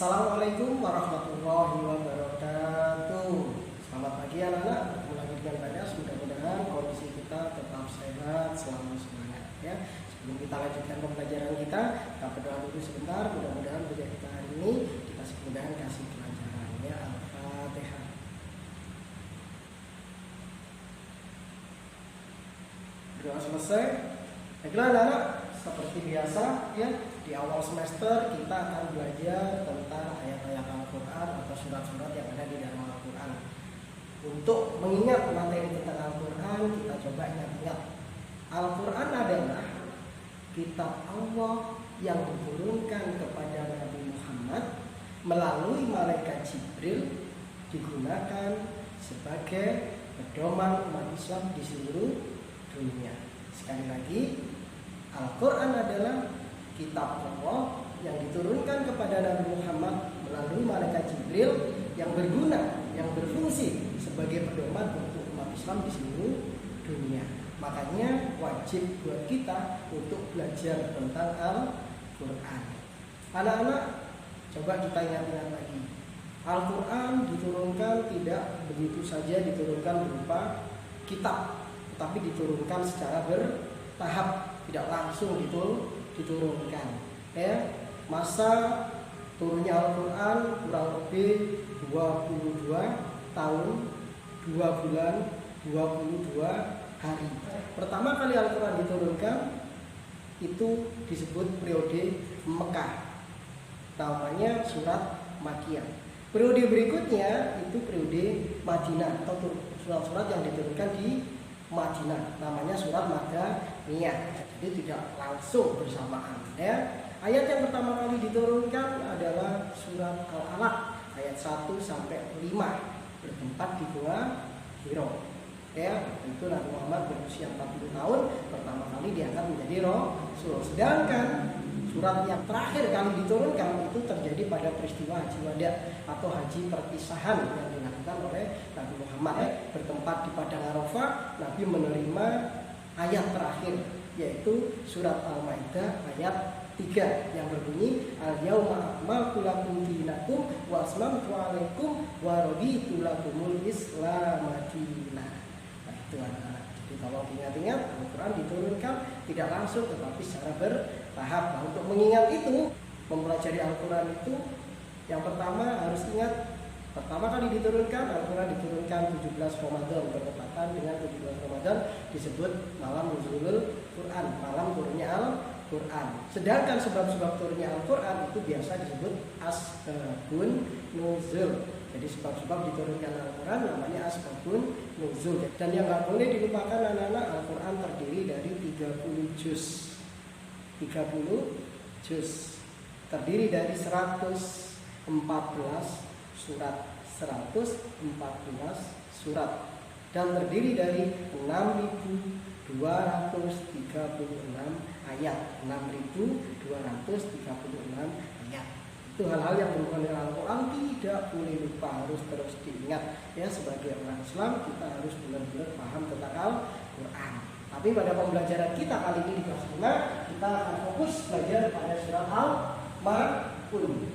Assalamualaikum warahmatullahi wabarakatuh. Selamat pagi anak-anak. Bertemu lagi dengan Bagas. Mudah-mudahan kondisi kita tetap sehat, selalu semangat ya. Sebelum kita lanjutkan pembelajaran kita berdoa dulu sebentar. Mudah-mudahan belajar kita hari ini dikasih kemudahan, kasih pelajaran ya. Al-Fatihah. Berdoa selesai. Baiklah anak-anak, seperti biasa ya, di awal semester kita akan belajar tentang ayat-ayat Al-Quran atau surat-surat yang ada di dalam Al-Quran. Untuk mengingat materi tentang Al-Quran, kita coba ingat-ingat. Al-Quran adalah kitab Allah yang diturunkan kepada Nabi Muhammad melalui malaikat Jibril, digunakan sebagai pedoman umat Islam di seluruh dunia. Sekali lagi, Al-Quran adalah kitab Allah yang diturunkan kepada Nabi Muhammad melalui malaikat Jibril yang berguna, yang berfungsi sebagai pedoman untuk umat Islam di seluruh dunia. Makanya wajib buat kita untuk belajar tentang Al-Quran. Anak-anak, coba kita ingat-ingat lagi. Al-Quran diturunkan tidak begitu saja diturunkan berupa kitab, tetapi diturunkan secara bertahap, tidak langsung diturunkan ya. Masa turunnya Al-Quran kurang lebih 22 tahun 2 bulan 22 hari. Pertama kali Al-Quran diturunkan itu disebut periode Mekah, namanya surat Makkiyah. Periode berikutnya itu periode Madinah atau surat-surat yang diturunkan di Madinah, namanya surat Madaniyah. Jadi tidak langsung bersamaan ya. Ayat yang pertama kali diturunkan adalah surat Al-Alaq ayat 1 sampai 5 bertempat di Gua Hiro. Ya, itu Nabi Muhammad berusia 40 tahun pertama kali diangkat menjadi Rasul. Sedangkan surat yang terakhir kali diturunkan itu terjadi pada peristiwa Haji Wada atau haji perpisahan yang dilakukan oleh Nabi Muhammad bertempat di Padang Arafah. Nabi menerima ayat terakhir yaitu surat Al-Maidah ayat 3 yang berbunyi Al-yauma akmaltu lakum dinakum wa aslamtu alaikum wa raditu lakumul Islam madinah. Nah, itu anak-anak. Jadi kalau ingat-ingat, Al-Quran diturunkan tidak langsung tetapi secara bertahap. Nah, untuk mengingat itu, mempelajari Al-Quran itu yang pertama harus ingat, pertama kali diturunkan Al-Quran diturunkan 17 Ramadan, bertepatan dengan 17 Ramadan disebut malam nuzulul Quran, malam turunnya Al-Quran. Sedangkan sebab-sebab turunnya Al-Quran itu biasa disebut asbabun nuzul. Jadi sebab-sebab diturunkan Al-Quran namanya asbabun nuzul. Dan yang nggak boleh dilupakan anak-anak, Al-Quran terdiri dari 30 juz. 30 juz terdiri dari 114 surat, 114 surat, dan terdiri dari 6.236 ayat, 6.236 ayat. Itu hal-hal yang berhubungan dengan Al-Quran tidak boleh lupa, harus terus diingat ya. Sebagai orang Islam kita harus benar-benar paham tentang Al-Quran. Tapi pada pembelajaran kita kali ini di kelas 5 kita akan fokus belajar pada surat Al-Ma'un.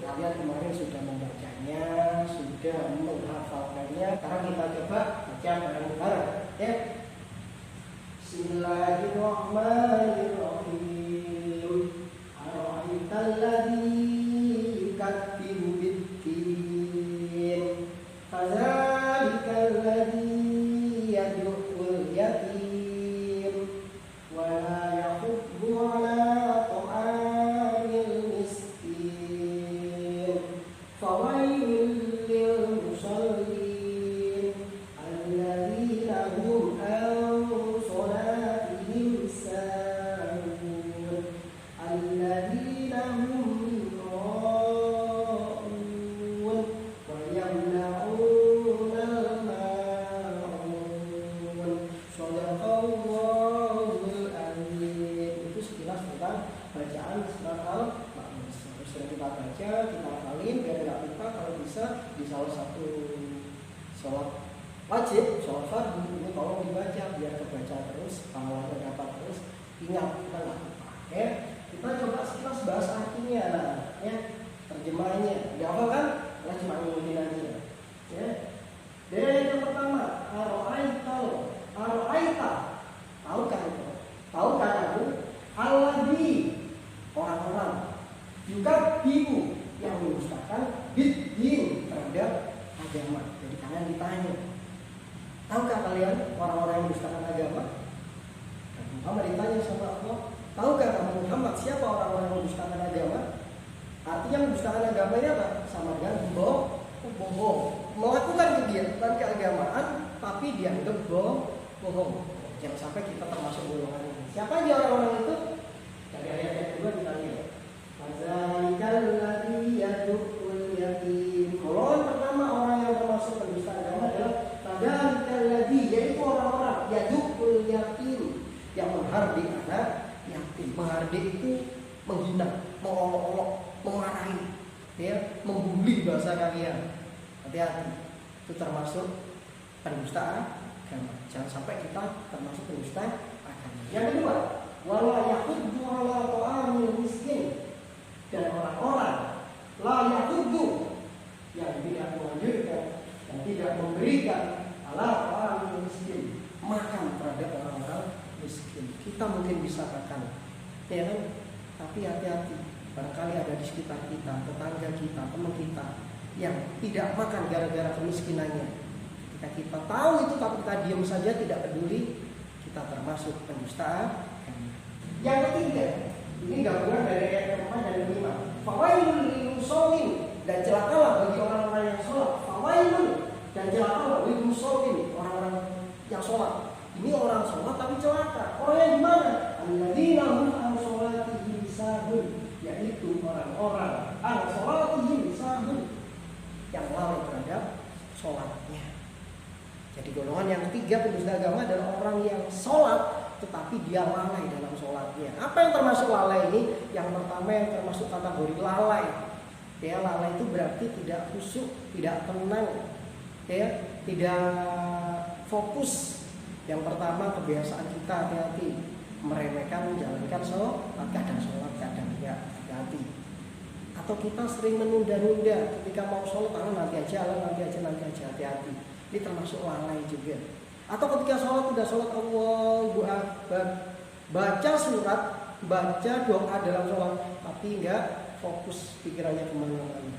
Kalian kemarin sudah membacanya, sudah menghafalkannya. Sekarang kita coba baca bareng-bareng ya. Bismillahirrahmanirrahim. Ara'aital ladzi yukadzibu bid-din, fadzalikal ladzi yad'ul yatim wa la yahuddu 'ala ta'amil miskin, fawailul lil musallin alladzina hum an salatihim sahun alladzina hum yura'un wa yamna'unal ma'un. Shadaqallahul adzim. Itu sekilas tentang bacaan surat Al-Ma'un. Setelah kita baca, kita hafalin biar tidak lupa. Kalau bisa di salah satu sholat wajib, sholat fardu ini tolong dibaca biar kebaca terus, pahalanya dapat terus. Ingat, kita nggak lupa ya. Kita coba sekilas bahas artinya ya. terjemahannya. Dihafal kan? Nah, cuma ngikutin aja. Ya. Dan yang pertama, aro'aita. Tahukah itu? Tahukah kamu? Alladzi, orang-orang juga biu yang mendustakan bid-din terhadap agama. Jadi kalian ditanya, tahukah kalian orang-orang yang mendustakan agama? Muhammad ditanya sama Allah, tahukah kamu Muhammad siapa orang-orang yang mendustakan agama? Artinya mendustakan agama ini apa? Sama dengan bohong, melakukan kegiatan keagamaan tapi dianggap bohong. Jangan sampai kita termasuk golongan ini. Siapa aja orang-orang itu? Dari ayat yang kedua kita lihat. Fazalikal ladzi yad'ul yatim. Golongan pertama orang yang termasuk pendusta agama adalah fazalikal ladzi, yaitu orang-orang yad'ul yatim, yang menghardik anak yatim. Menghardik itu menghina, mengolok-olok, memarahi, ya, membuli bahasa kalian. Hati-hati, itu termasuk pendusta agama. Jangan sampai kita termasuk pendusta agama. Yang kedua, wala yahuddu ala ta'amil miskin, dan orang-orang la yahuddu, yang tidak menganjurkan dan tidak memberikan ala ta'amil miskin, makan terhadap orang-orang miskin. Kita mungkin bisa makan, ya kan? Tapi hati-hati, barangkali ada di sekitar kita, tetangga kita, teman kita yang tidak makan gara-gara kemiskinannya. Ketika kita tahu itu tapi kita diam saja, tidak peduli, kita termasuk pendusta agama. Yang ketiga, ini gabungan dari ayat keempat dan kelima. Fawailun lil musallin, dan celakalah bagi orang-orang yang sholat. Fawailun, dan celakalah lil musallin, orang-orang yang sholat. Ini orang sholat tapi celaka. Orang yang gimana? Alladzina hum an sholatihim sahun, yaitu orang-orang an sholatihim sahun, yang lalai terhadap sholatnya. Jadi golongan yang ketiga pendusta agama adalah orang yang sholat tetapi dia lalai dalam sholatnya. Apa yang termasuk lalai ini? Yang pertama yang termasuk kategori lalai. Ya, lalai itu berarti tidak khusyuk, tidak tenang, ya, tidak fokus. Yang pertama kebiasaan kita, hati-hati, meremehkan menjalankan sholat, kadang sholat, kadang enggak, hati-hati. Atau kita sering menunda-nunda ketika mau sholat, nanti aja, hati-hati. Ini termasuk lalai juga. Atau ketika sholat sudah sholat Allahu Akbar, baca surat, baca doa dalam sholat, tapi enggak fokus pikirannya kemana-mana,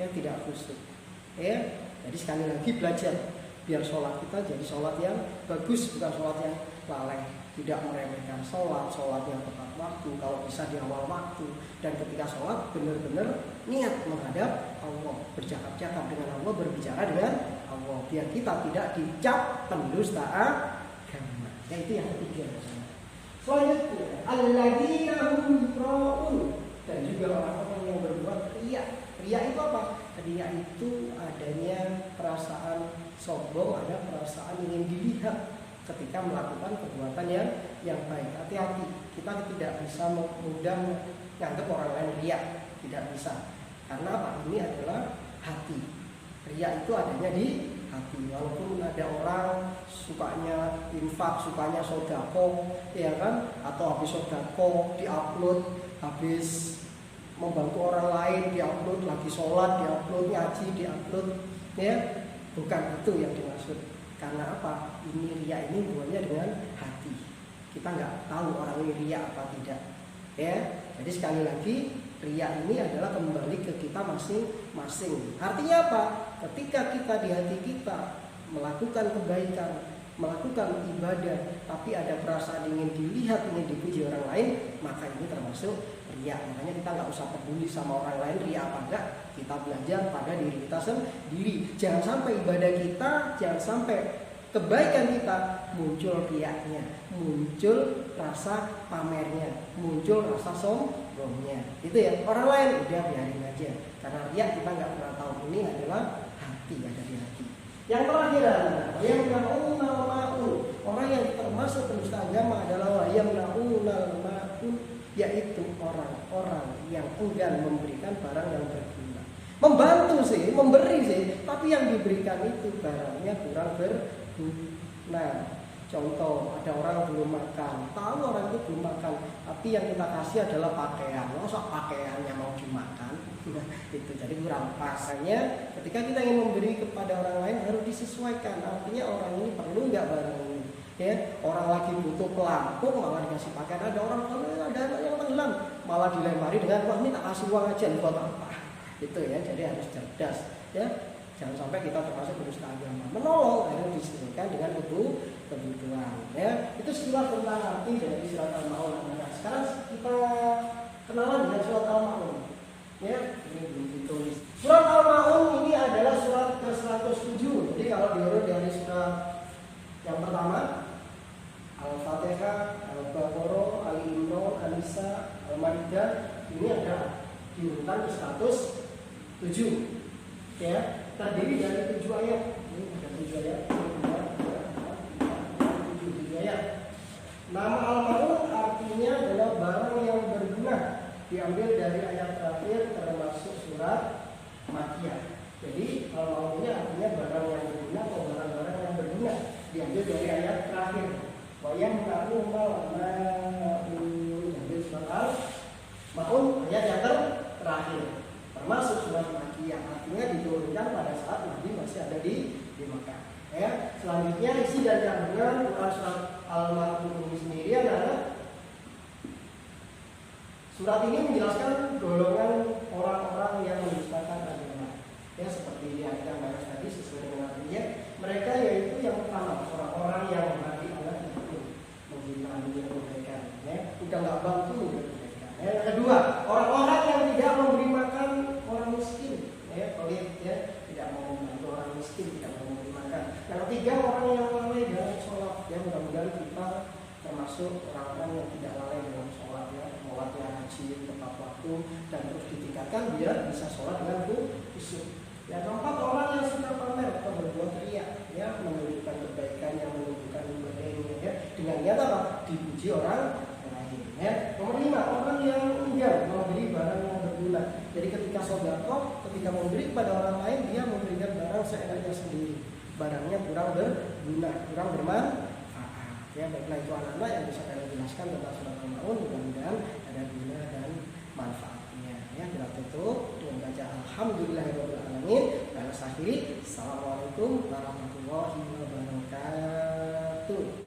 ya, tidak khusyuk. Ya, jadi sekali lagi belajar biar sholat kita jadi sholat yang bagus, bukan sholat yang lalai. Tidak meremehkan sholat yang tepat waktu, kalau bisa di awal waktu. Dan ketika sholat benar-benar niat menghadap Allah, bercakap-cakap dengan Allah, berbicara dengan Allah, biar kita tidak dicap pendusta agama. Yaitu yang ketiga. Selanjutnya, alladzina hum yura'un, dan juga orang-orang yang berbuat riya. Riya itu apa? Riya itu adanya perasaan sombong, ada perasaan ingin dilihat ketika melakukan perbuatan yang baik. Hati-hati, kita tidak bisa mudah menganggap orang lain riya, tidak bisa. Karena apa? Ini adalah hati. Riya itu adanya di hati. Walaupun ada orang sukanya infak, sukanya sodako, ya kan? Atau habis sodako diupload, habis membantu orang lain diupload, lagi sholat diupload, ngaji diupload, ya, bukan itu yang dimaksud. Karena apa? Ini riya ini hubungannya dengan hati. Kita nggak tahu orang ini riya apa tidak, ya. Jadi sekali lagi, riya ini adalah kembali ke kita masing-masing. Artinya apa? Ketika kita di hati kita melakukan kebaikan, melakukan ibadah, tapi ada perasaan ingin dilihat, ingin dipuji orang lain, maka ini termasuk riya. Makanya kita nggak usah peduli sama orang lain riya apa enggak. Kita belajar pada diri kita sendiri. Jangan sampai ibadah kita, jangan sampai kebaikan kita muncul riyanya, muncul rasa pamernya, muncul rasa sombongnya. Itu ya. Orang lain udah biarin aja. Karena riya kita nggak pernah tahu, ini adalah hati, ada di hati. Yang terakhir adalah yang yamna'unal ma'un. Orang yang termasuk pendusta agama adalah yang yamna'unal ma'un, yaitu orang-orang yang enggan memberikan barang yang berguna. Membantu sih, memberi sih, tapi yang diberikan itu barangnya kurang berguna. Contoh, ada orang belum makan, tahu orang itu belum makan, tapi yang kita kasih adalah pakaian. Masa pakaiannya mau dimakan? Nah, itu jadi kurang pas. Hanya ketika kita ingin memberi kepada orang lain harus disesuaikan. Artinya orang ini perlu nggak barang ini? Ya, orang lagi butuh pelampung malah dikasih pakaian. Ada orang kalau ada anak yang tenggelam malah dilempari dengan wah ini tak kasih uang aja buat apa? Itu ya. Jadi harus cerdas. Ya, jangan sampai kita termasuk penista agama. Menolong harus disesuaikan dengan kebutuhan. Ya, itu sekilas tentang arti dari surat Al-Maun. Nah, sekarang kita kenalan dengan surat Al-Maun. Ya, ini belum ditulis. Surat Al-Maun ini adalah surat ke-107. Jadi kalau diurut dari surat yang pertama Al-Fatihah, Al-Baqarah, Al-Imran, An-Nisa, Al-Maidah, ini ada di urutan ke-107. Ya, terdiri dari 7 ayat. Ini ada 7 ayat. 7 ayat. Nama Al-Maun artinya adalah barang yang berguna. Diambil dari ayat terakhir termasuk surat Makkiyah. Jadi Al-Maun ini artinya barang yang berguna atau barang-barang yang berguna. Diambil dari ayat terakhir. Wayang kamu diambil surat Al-Maun ayat yang terakhir. Termasuk surat Makkiyah. Artinya diturunkan pada saat Nabi masih ada di Makkah. Ya, selanjutnya isi dan kandungan surat Al-Maun ini sendiri adalah surat ini menjelaskan golongan orang-orang yang mendustakan agama. Ya, seperti yang kita bahas tadi sesuai dengan artinya, mereka yaitu yang pertama orang-orang yang menghargai Allah itu mencintai dunia kebaikan. Ya, udah nggak bantu dunia kebaikan. Ya, yang kedua, orang-orang yang tidak memberi makan orang miskin. Ya, ya, tidak mau membantu orang miskin, tidak mau memberi makan. Yang ketiga, orang yang lalai dalam sholat. Ya, mudah-mudahan kita termasuk orang-orang yang tidak lalai dalam sholat, ya, sholatnya rajin tepat waktu dan terus ditingkatkan biar bisa sholat dengan khusyuk. Yang keempat, orang yang suka pamer atau berbuat riya, ya, menunjukkan kebaikan yang menunjukkan ibadahnya, ya, dengan nyata apa? Dipuji orang lain. Ya. Nomor 5, orang yang enggan memberi barang yang berguna. Jadi ketika sedekah, ketika memberi kepada orang lain, dia memberikan barang seenaknya sendiri. Barangnya kurang berguna, kurang bermanfaat. Ya, baiklah itu anak-anak yang bisa kalian jelaskan tentang surat Al-Maun, mudah-mudahan ada guna dan manfaatnya. Ya, kita tutup dengan baca Alhamdulillahirobbilalamin. Dan akhiri, Assalamualaikum warahmatullahi wabarakatuh.